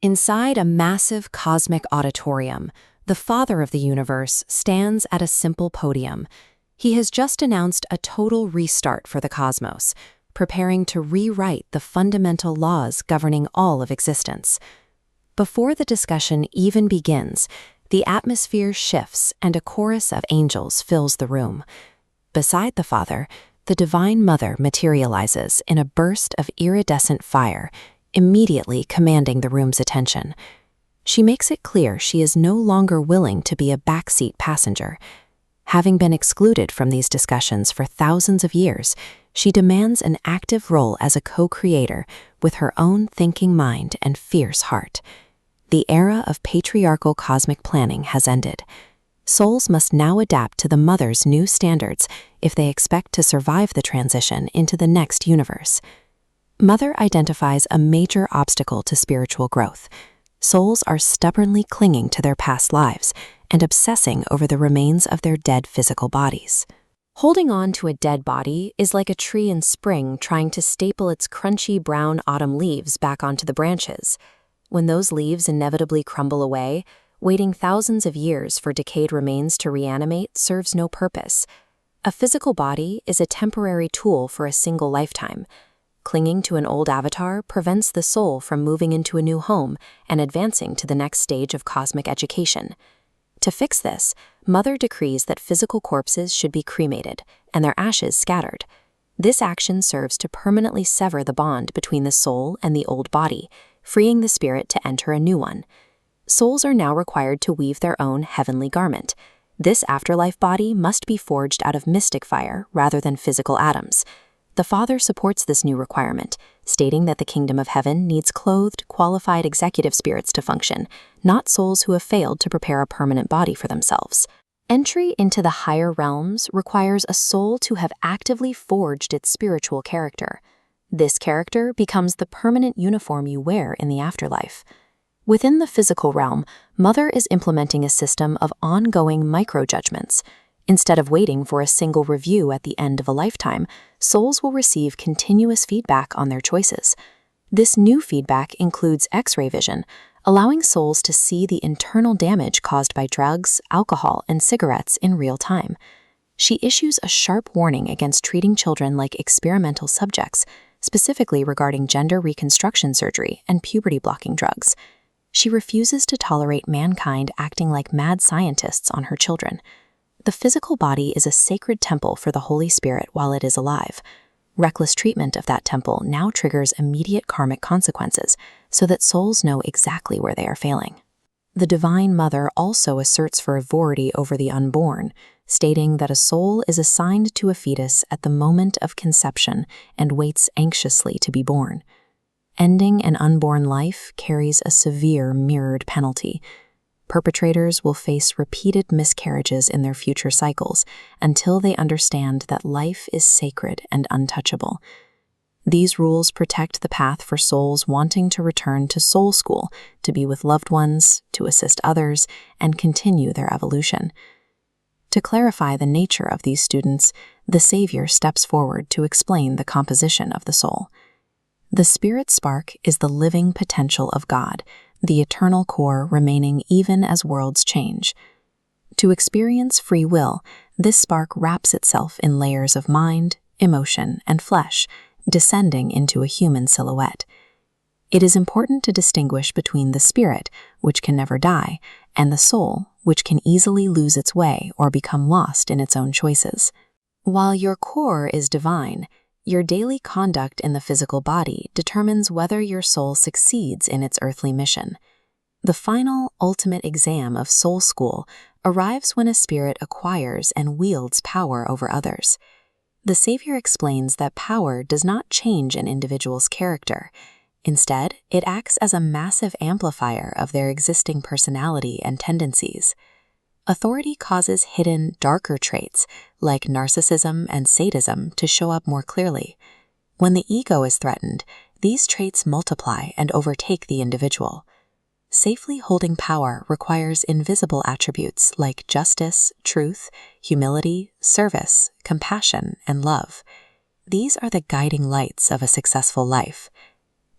Inside a massive cosmic auditorium, the Father of the universe stands at a simple podium. He has just announced a total restart for the cosmos, preparing to rewrite the fundamental laws governing all of existence. Before the discussion even begins, the atmosphere shifts and a chorus of angels fills the room. Beside the Father, the Divine Mother materializes in a burst of iridescent fire, immediately commanding the room's attention. She makes it clear she is no longer willing to be a backseat passenger. Having been excluded from these discussions for thousands of years, she demands an active role as a co-creator with her own thinking mind and fierce heart. The era of patriarchal cosmic planning has ended. Souls must now adapt to the Mother's new standards if they expect to survive the transition into the next universe. Mother identifies a major obstacle to spiritual growth. Souls are stubbornly clinging to their past lives and obsessing over the remains of their dead physical bodies. Holding on to a dead body is like a tree in spring trying to staple its crunchy brown autumn leaves back onto the branches. When those leaves inevitably crumble away, waiting thousands of years for decayed remains to reanimate serves no purpose. A physical body is a temporary tool for a single lifetime. Clinging to an old avatar prevents the soul from moving into a new home and advancing to the next stage of cosmic education. To fix this, Mother decrees that physical corpses should be cremated and their ashes scattered. This action serves to permanently sever the bond between the soul and the old body, freeing the spirit to enter a new one. Souls are now required to weave their own heavenly garment. This afterlife body must be forged out of mystic fire rather than physical atoms. The Father supports this new requirement, stating that the kingdom of heaven needs clothed, qualified executive spirits to function, not souls who have failed to prepare a permanent body for themselves. Entry into the higher realms requires a soul to have actively forged its spiritual character. This character becomes the permanent uniform you wear in the afterlife. Within the physical realm, Mother is implementing a system of ongoing micro-judgments. Instead of waiting for a single review at the end of a lifetime, souls will receive continuous feedback on their choices. This new feedback includes X-ray vision, allowing souls to see the internal damage caused by drugs, alcohol, and cigarettes in real time. She issues a sharp warning against treating children like experimental subjects, specifically regarding gender reconstruction surgery and puberty-blocking drugs. She refuses to tolerate mankind acting like mad scientists on her children. The physical body is a sacred temple for the Holy Spirit while it is alive. Reckless treatment of that temple now triggers immediate karmic consequences so that souls know exactly where they are failing. The Divine Mother also asserts for authority over the unborn, stating that a soul is assigned to a fetus at the moment of conception and waits anxiously to be born. Ending an unborn life carries a severe mirrored penalty. Perpetrators will face repeated miscarriages in their future cycles until they understand that life is sacred and untouchable. These rules protect the path for souls wanting to return to soul school, to be with loved ones, to assist others, and continue their evolution. To clarify the nature of these students, the Savior steps forward to explain the composition of the soul. The spirit spark is the living potential of God, the eternal core remaining even as worlds change. To experience free will, this spark wraps itself in layers of mind, emotion, and flesh, descending into a human silhouette. It is important to distinguish between the spirit, which can never die, and the soul, which can easily lose its way or become lost in its own choices. While your core is divine, your daily conduct in the physical body determines whether your soul succeeds in its earthly mission. The final, ultimate exam of soul school arrives when a spirit acquires and wields power over others. The Savior explains that power does not change an individual's character. Instead, it acts as a massive amplifier of their existing personality and tendencies. Authority causes hidden, darker traits, like narcissism and sadism, to show up more clearly. When the ego is threatened, these traits multiply and overtake the individual. Safely holding power requires invisible attributes like justice, truth, humility, service, compassion, and love. These are the guiding lights of a successful life.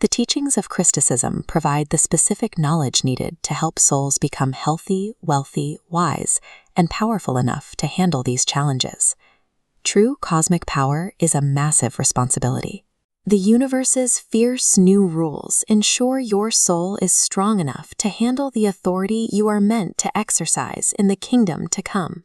The teachings of Crysticism provide the specific knowledge needed to help souls become healthy, wealthy, wise, and powerful enough to handle these challenges. True cosmic power is a massive responsibility. The universe's fierce new rules ensure your soul is strong enough to handle the authority you are meant to exercise in the kingdom to come.